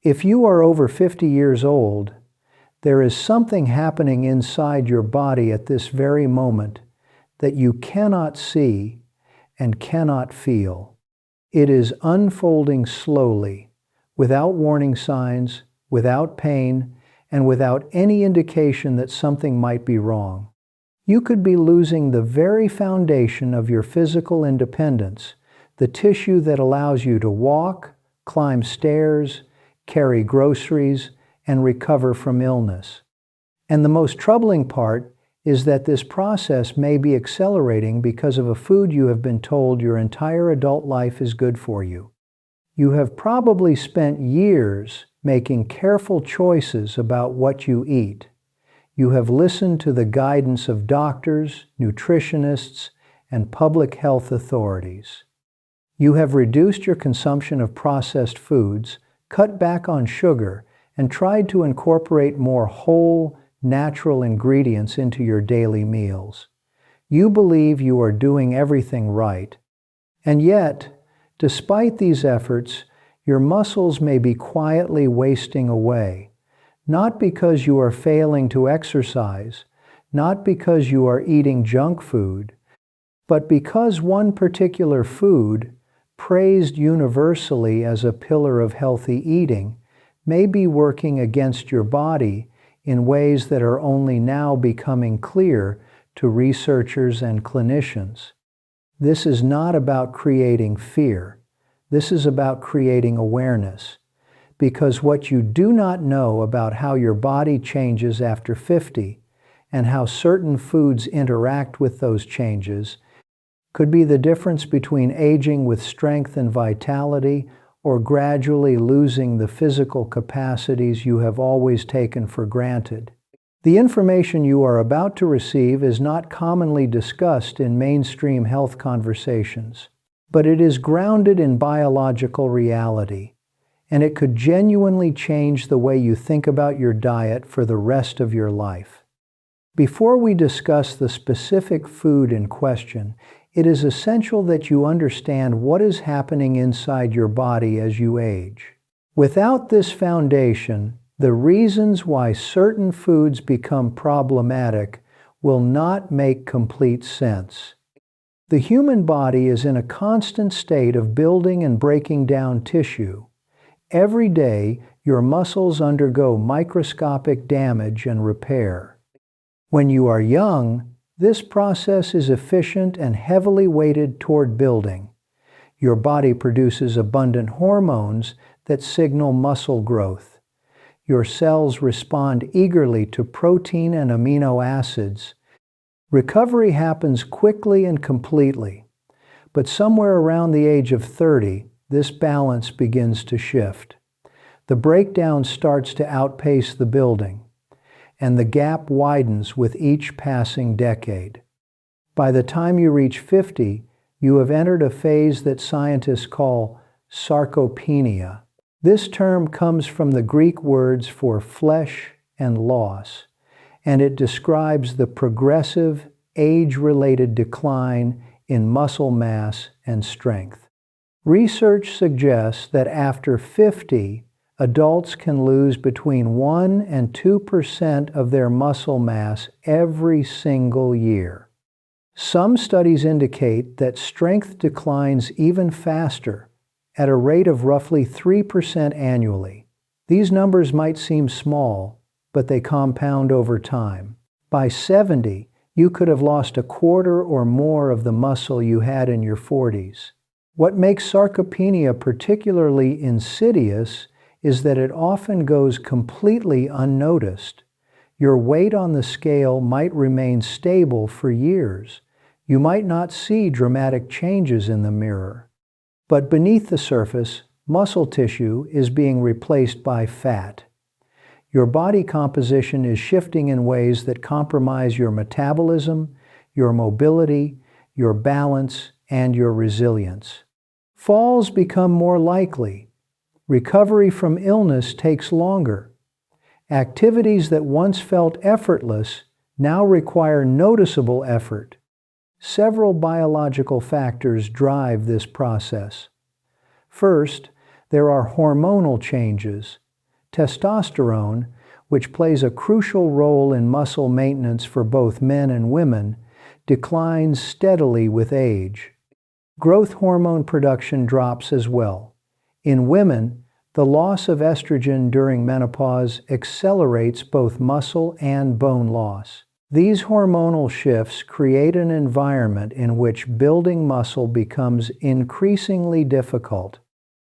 If you are over 50 years old, there is something happening inside your body at this very moment that you cannot see and cannot feel. It is unfolding slowly, without warning signs, without pain, and without any indication that something might be wrong. You could be losing the very foundation of your physical independence, the tissue that allows you to walk, climb stairs, carry groceries, and recover from illness. And the most troubling part is that this process may be accelerating because of a food you have been told your entire adult life is good for you. You have probably spent years making careful choices about what you eat. You have listened to the guidance of doctors, nutritionists, and public health authorities. You have reduced your consumption of processed foods, cut back on sugar, and tried to incorporate more whole, natural ingredients into your daily meals. You believe you are doing everything right. And yet, despite these efforts, your muscles may be quietly wasting away, not because you are failing to exercise, not because you are eating junk food, but because one particular food, praised universally as a pillar of healthy eating, may be working against your body in ways that are only now becoming clear to researchers and clinicians. This is not about creating fear. This is about creating awareness. Because what you do not know about how your body changes after 50 and how certain foods interact with those changes could be the difference between aging with strength and vitality or gradually losing the physical capacities you have always taken for granted. The information you are about to receive is not commonly discussed in mainstream health conversations, but it is grounded in biological reality, and it could genuinely change the way you think about your diet for the rest of your life. Before we discuss the specific food in question, it is essential that you understand what is happening inside your body as you age. Without this foundation, the reasons why certain foods become problematic will not make complete sense. The human body is in a constant state of building and breaking down tissue. Every day, your muscles undergo microscopic damage and repair. When you are young, this process is efficient and heavily weighted toward building. Your body produces abundant hormones that signal muscle growth. Your cells respond eagerly to protein and amino acids. Recovery happens quickly and completely, but somewhere around the age of 30, this balance begins to shift. The breakdown starts to outpace the building, and the gap widens with each passing decade. By the time you reach 50, you have entered a phase that scientists call sarcopenia. This term comes from the Greek words for flesh and loss, and it describes the progressive, age-related decline in muscle mass and strength. Research suggests that after 50, adults can lose between 1 and 2% of their muscle mass every single year. Some studies indicate that strength declines even faster, at a rate of roughly 3% annually. These numbers might seem small, but they compound over time. By 70, you could have lost a quarter or more of the muscle you had in your 40s. What makes sarcopenia particularly insidious is that it often goes completely unnoticed. Your weight on the scale might remain stable for years. You might not see dramatic changes in the mirror. But beneath the surface, muscle tissue is being replaced by fat. Your body composition is shifting in ways that compromise your metabolism, your mobility, your balance, and your resilience. Falls become more likely. Recovery from illness takes longer. Activities that once felt effortless now require noticeable effort. Several biological factors drive this process. First, there are hormonal changes. Testosterone, which plays a crucial role in muscle maintenance for both men and women, declines steadily with age. Growth hormone production drops as well. In women, the loss of estrogen during menopause accelerates both muscle and bone loss. These hormonal shifts create an environment in which building muscle becomes increasingly difficult.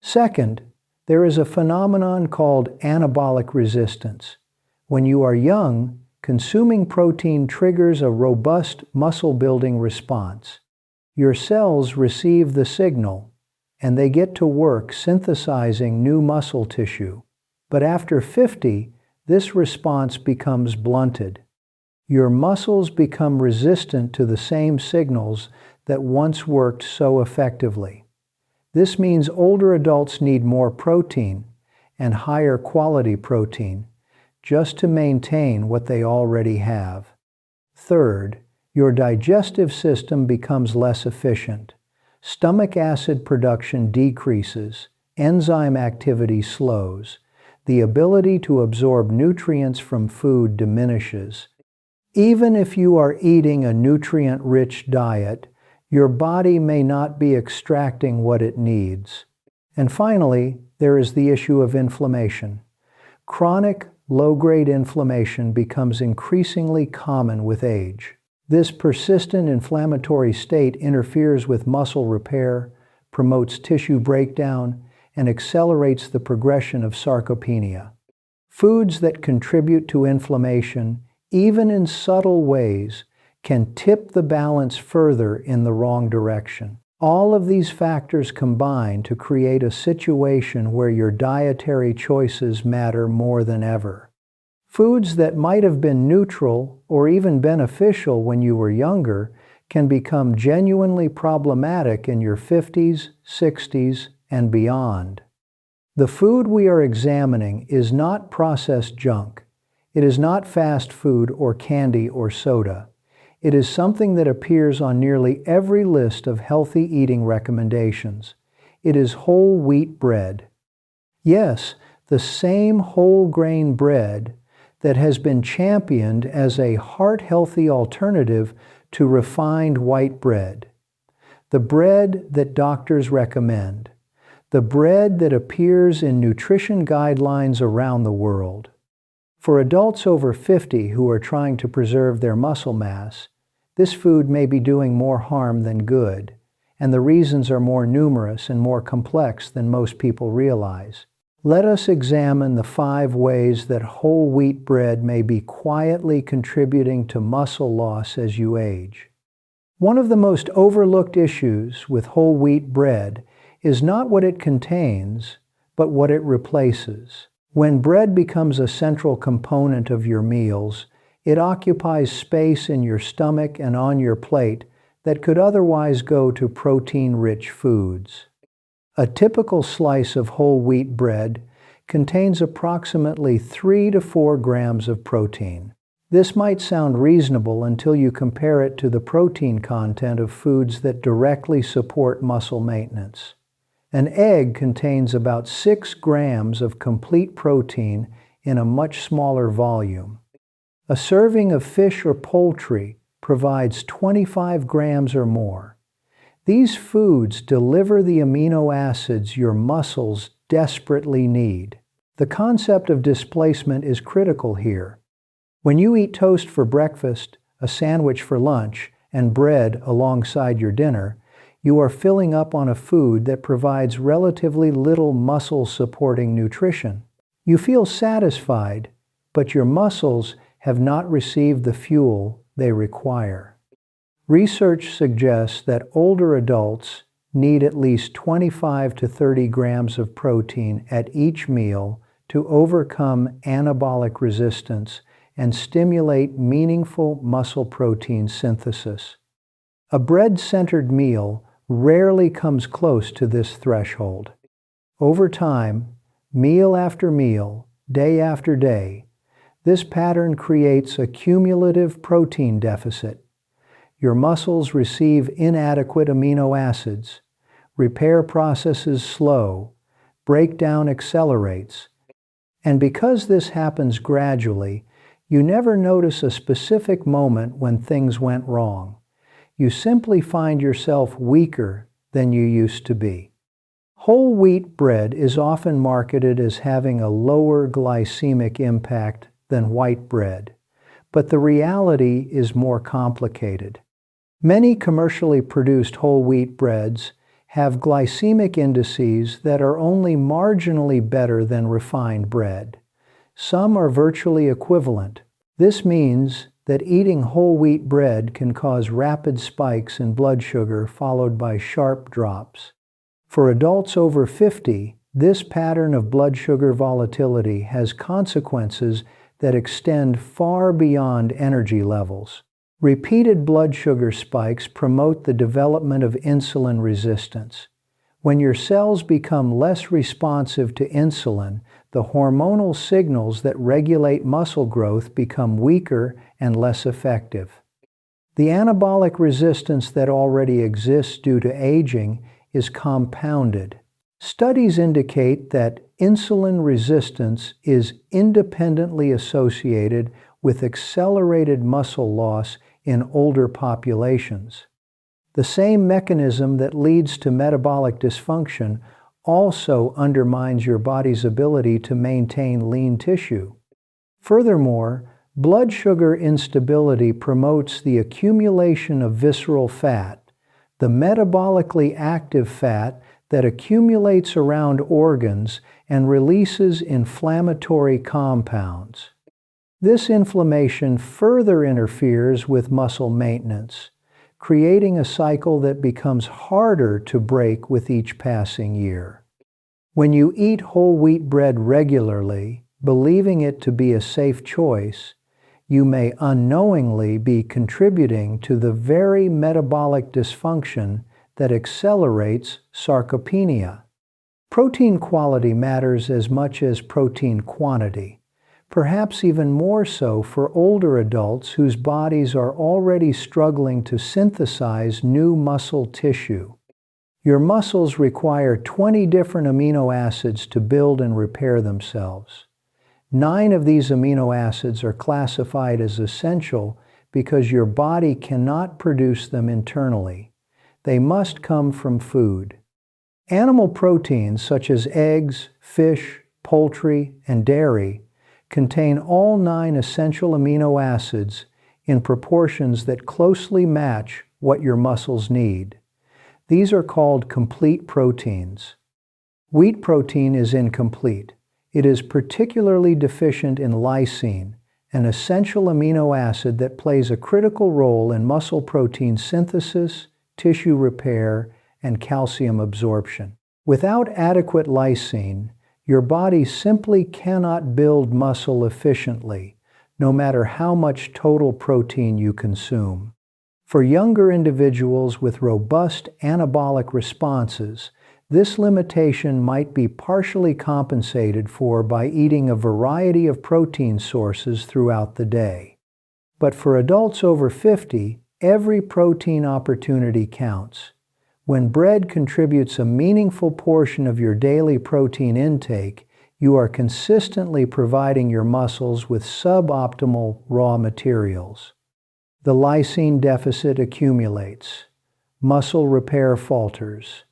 Second, there is a phenomenon called anabolic resistance. When you are young, consuming protein triggers a robust muscle-building response. Your cells receive the signal, and they get to work synthesizing new muscle tissue. But after 50, this response becomes blunted. Your muscles become resistant to the same signals that once worked so effectively. This means older adults need more protein, and higher quality protein, just to maintain what they already have. Third, your digestive system becomes less efficient. Stomach acid production decreases, enzyme activity slows, the ability to absorb nutrients from food diminishes. Even if you are eating a nutrient-rich diet, your body may not be extracting what it needs. And finally, there is the issue of inflammation. Chronic, low-grade inflammation becomes increasingly common with age. This persistent inflammatory state interferes with muscle repair, promotes tissue breakdown, and accelerates the progression of sarcopenia. Foods that contribute to inflammation, even in subtle ways, can tip the balance further in the wrong direction. All of these factors combine to create a situation where your dietary choices matter more than ever. Foods that might have been neutral or even beneficial when you were younger can become genuinely problematic in your 50s, 60s, and beyond. The food we are examining is not processed junk. It is not fast food or candy or soda. It is something that appears on nearly every list of healthy eating recommendations. It is whole wheat bread. Yes, the same whole grain bread that has been championed as a heart-healthy alternative to refined white bread. The bread that doctors recommend. The bread that appears in nutrition guidelines around the world. For adults over 50 who are trying to preserve their muscle mass, this food may be doing more harm than good, and the reasons are more numerous and more complex than most people realize. Let us examine the 5 ways that whole wheat bread may be quietly contributing to muscle loss as you age. One of the most overlooked issues with whole wheat bread is not what it contains, but what it replaces. When bread becomes a central component of your meals, it occupies space in your stomach and on your plate that could otherwise go to protein-rich foods. A typical slice of whole wheat bread contains approximately 3 to 4 grams of protein. This might sound reasonable until you compare it to the protein content of foods that directly support muscle maintenance. An egg contains about 6 grams of complete protein in a much smaller volume. A serving of fish or poultry provides 25 grams or more. These foods deliver the amino acids your muscles desperately need. The concept of displacement is critical here. When you eat toast for breakfast, a sandwich for lunch, and bread alongside your dinner, you are filling up on a food that provides relatively little muscle-supporting nutrition. You feel satisfied, but your muscles have not received the fuel they require. Research suggests that older adults need at least 25 to 30 grams of protein at each meal to overcome anabolic resistance and stimulate meaningful muscle protein synthesis. A bread-centered meal rarely comes close to this threshold. Over time, meal after meal, day after day, this pattern creates a cumulative protein deficit. Your muscles receive inadequate amino acids, repair processes slow, breakdown accelerates, And because this happens gradually, you never notice a specific moment when things went wrong. You simply find yourself weaker than you used to be. Whole wheat bread is often marketed as having a lower glycemic impact than white bread, but the reality is more complicated. Many commercially produced whole wheat breads have glycemic indices that are only marginally better than refined bread. Some are virtually equivalent. This means that eating whole wheat bread can cause rapid spikes in blood sugar followed by sharp drops. For adults over 50, this pattern of blood sugar volatility has consequences that extend far beyond energy levels. Repeated blood sugar spikes promote the development of insulin resistance. When your cells become less responsive to insulin, the hormonal signals that regulate muscle growth become weaker and less effective. The anabolic resistance that already exists due to aging is compounded. Studies indicate that insulin resistance is independently associated with accelerated muscle loss in older populations. The same mechanism that leads to metabolic dysfunction also undermines your body's ability to maintain lean tissue. Furthermore, blood sugar instability promotes the accumulation of visceral fat, the metabolically active fat that accumulates around organs and releases inflammatory compounds. This inflammation further interferes with muscle maintenance, creating a cycle that becomes harder to break with each passing year. When you eat whole wheat bread regularly, believing it to be a safe choice, you may unknowingly be contributing to the very metabolic dysfunction that accelerates sarcopenia. Protein quality matters as much as protein quantity, perhaps even more so for older adults whose bodies are already struggling to synthesize new muscle tissue. Your muscles require 20 different amino acids to build and repair themselves. 9 of these amino acids are classified as essential because your body cannot produce them internally. They must come from food. Animal proteins such as eggs, fish, poultry, and dairy contain all 9 essential amino acids in proportions that closely match what your muscles need. These are called complete proteins. Wheat protein is incomplete. It is particularly deficient in lysine, an essential amino acid that plays a critical role in muscle protein synthesis, tissue repair, and calcium absorption. Without adequate lysine, your body simply cannot build muscle efficiently, no matter how much total protein you consume. For younger individuals with robust anabolic responses, this limitation might be partially compensated for by eating a variety of protein sources throughout the day. But for adults over 50, every protein opportunity counts. When bread contributes a meaningful portion of your daily protein intake, you are consistently providing your muscles with suboptimal raw materials. The lysine deficit accumulates. Muscle repair falters.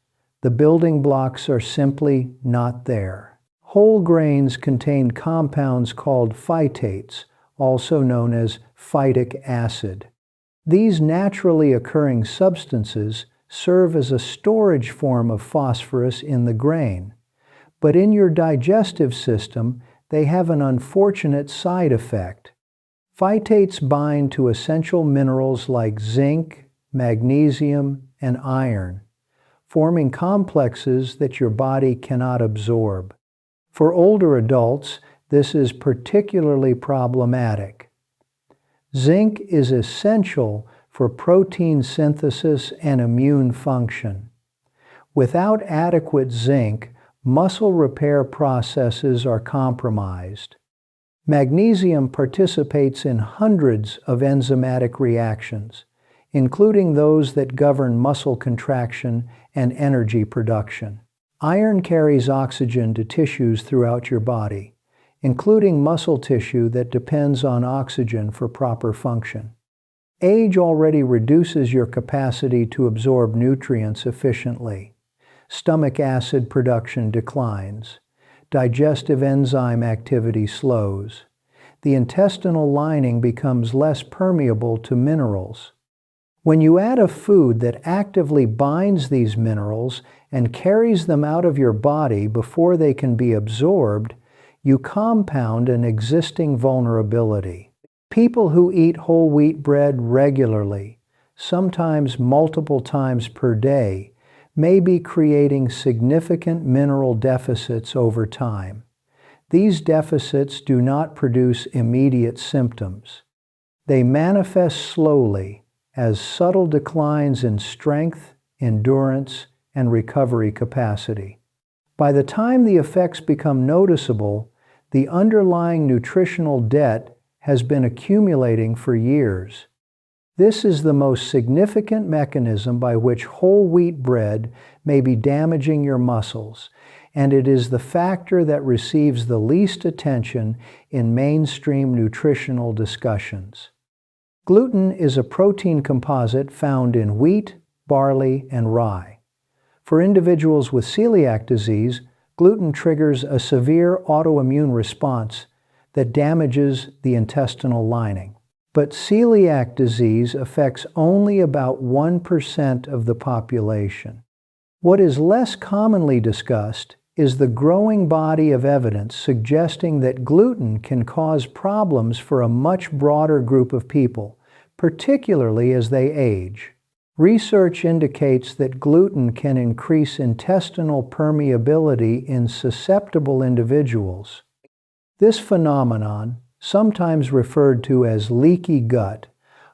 The building blocks are simply not there. Whole grains contain compounds called phytates, also known as phytic acid. These naturally occurring substances serve as a storage form of phosphorus in the grain. But in your digestive system, they have an unfortunate side effect. Phytates bind to essential minerals like zinc, magnesium, and iron, forming complexes that your body cannot absorb. For older adults, this is particularly problematic. Zinc is essential for protein synthesis and immune function. Without adequate zinc, muscle repair processes are compromised. Magnesium participates in hundreds of enzymatic reactions, including those that govern muscle contraction and energy production. Iron carries oxygen to tissues throughout your body. including muscle tissue that depends on oxygen for proper function. Age already reduces your capacity to absorb nutrients efficiently. Stomach acid production declines. Digestive enzyme activity slows. The intestinal lining becomes less permeable to minerals. When you add a food that actively binds these minerals and carries them out of your body before they can be absorbed, you compound an existing vulnerability. People who eat whole wheat bread regularly, sometimes multiple times per day, may be creating significant mineral deficits over time. These deficits do not produce immediate symptoms. They manifest slowly as subtle declines in strength, endurance, and recovery capacity. By the time the effects become noticeable, the underlying nutritional debt has been accumulating for years. This is the most significant mechanism by which whole wheat bread may be damaging your muscles, and it is the factor that receives the least attention in mainstream nutritional discussions. Gluten is a protein composite found in wheat, barley, and rye. For individuals with celiac disease, gluten triggers a severe autoimmune response that damages the intestinal lining. But celiac disease affects only about 1% of the population. What is less commonly discussed is the growing body of evidence suggesting that gluten can cause problems for a much broader group of people, particularly as they age. Research indicates that gluten can increase intestinal permeability in susceptible individuals. This phenomenon, sometimes referred to as leaky gut,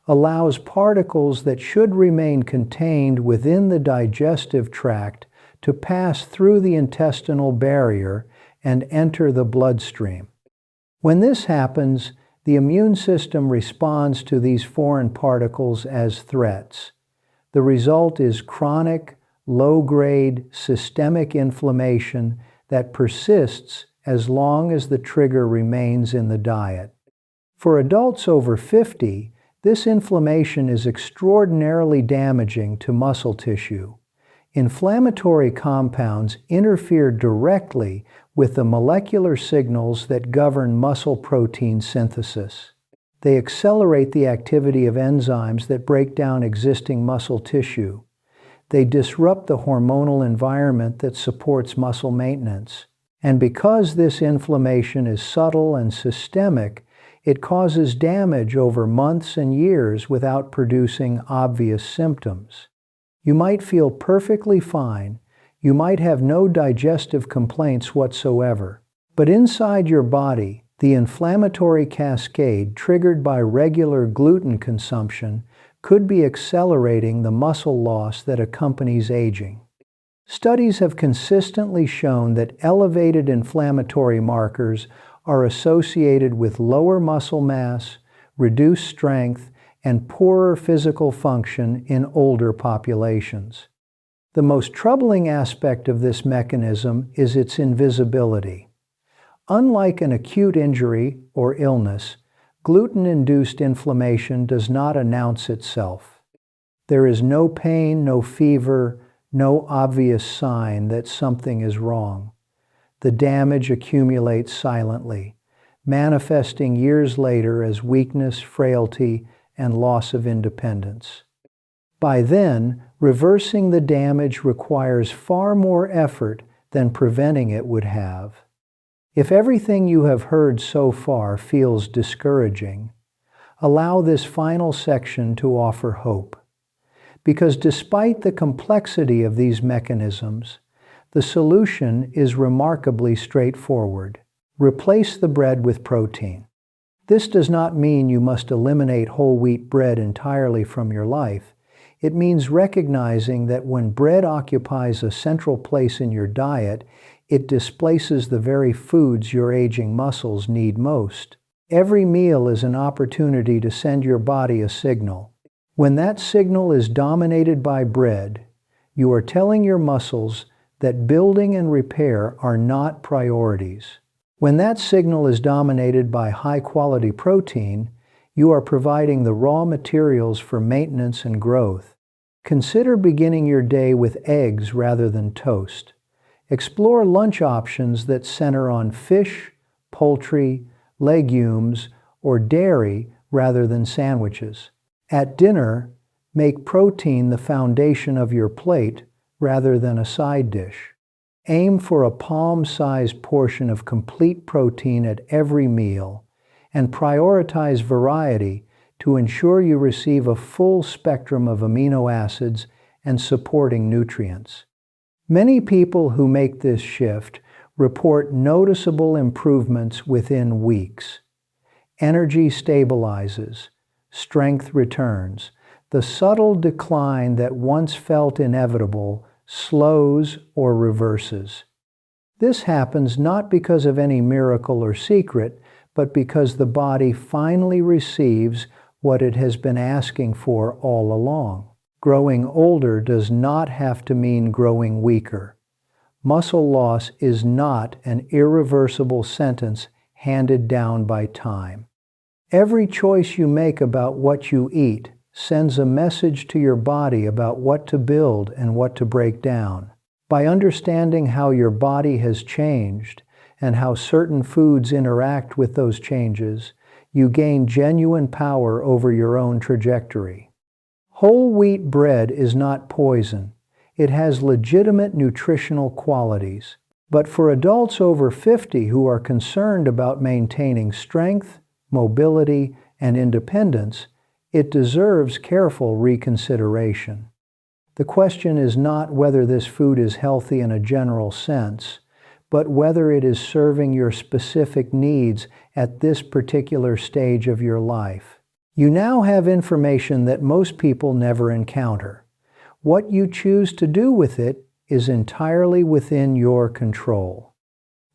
allows particles that should remain contained within the digestive tract to pass through the intestinal barrier and enter the bloodstream. When this happens, the immune system responds to these foreign particles as threats. The result is chronic, low-grade, systemic inflammation that persists as long as the trigger remains in the diet. For adults over 50, this inflammation is extraordinarily damaging to muscle tissue. Inflammatory compounds interfere directly with the molecular signals that govern muscle protein synthesis. They accelerate the activity of enzymes that break down existing muscle tissue. They disrupt the hormonal environment that supports muscle maintenance. And because this inflammation is subtle and systemic, it causes damage over months and years without producing obvious symptoms. You might feel perfectly fine, you might have no digestive complaints whatsoever, but inside your body, the inflammatory cascade triggered by regular gluten consumption could be accelerating the muscle loss that accompanies aging. Studies have consistently shown that elevated inflammatory markers are associated with lower muscle mass, reduced strength, and poorer physical function in older populations. The most troubling aspect of this mechanism is its invisibility. Unlike an acute injury or illness, gluten-induced inflammation does not announce itself. There is no pain, no fever, no obvious sign that something is wrong. The damage accumulates silently, manifesting years later as weakness, frailty, and loss of independence. By then, reversing the damage requires far more effort than preventing it would have. If everything you have heard so far feels discouraging, allow this final section to offer hope. Because despite the complexity of these mechanisms, the solution is remarkably straightforward. Replace the bread with protein. This does not mean you must eliminate whole wheat bread entirely from your life. It means recognizing that when bread occupies a central place in your diet, it displaces the very foods your aging muscles need most. Every meal is an opportunity to send your body a signal. When that signal is dominated by bread, you are telling your muscles that building and repair are not priorities. When that signal is dominated by high-quality protein, you are providing the raw materials for maintenance and growth. Consider beginning your day with eggs rather than toast. Explore lunch options that center on fish, poultry, legumes, or dairy rather than sandwiches. At dinner, make protein the foundation of your plate rather than a side dish. Aim for a palm-sized portion of complete protein at every meal, and prioritize variety to ensure you receive a full spectrum of amino acids and supporting nutrients. Many people who make this shift report noticeable improvements within weeks. Energy stabilizes, strength returns. The subtle decline that once felt inevitable slows or reverses. This happens not because of any miracle or secret, but because the body finally receives what it has been asking for all along. Growing older does not have to mean growing weaker. Muscle loss is not an irreversible sentence handed down by time. Every choice you make about what you eat sends a message to your body about what to build and what to break down. By understanding how your body has changed and how certain foods interact with those changes, you gain genuine power over your own trajectory. Whole wheat bread is not poison. It has legitimate nutritional qualities. But for adults over 50 who are concerned about maintaining strength, mobility, and independence, it deserves careful reconsideration. The question is not whether this food is healthy in a general sense, but whether it is serving your specific needs at this particular stage of your life. You now have information that most people never encounter. What you choose to do with it is entirely within your control.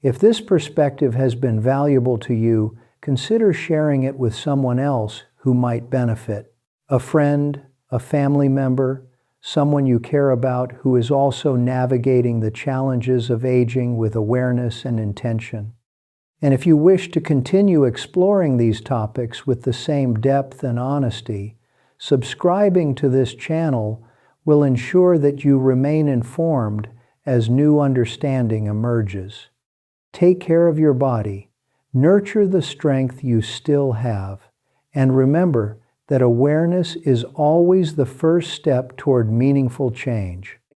If this perspective has been valuable to you, consider sharing it with someone else who might benefit. A friend, a family member, someone you care about who is also navigating the challenges of aging with awareness and intention. And if you wish to continue exploring these topics with the same depth and honesty, subscribing to this channel will ensure that you remain informed as new understanding emerges. Take care of your body, nurture the strength you still have, and remember that awareness is always the first step toward meaningful change.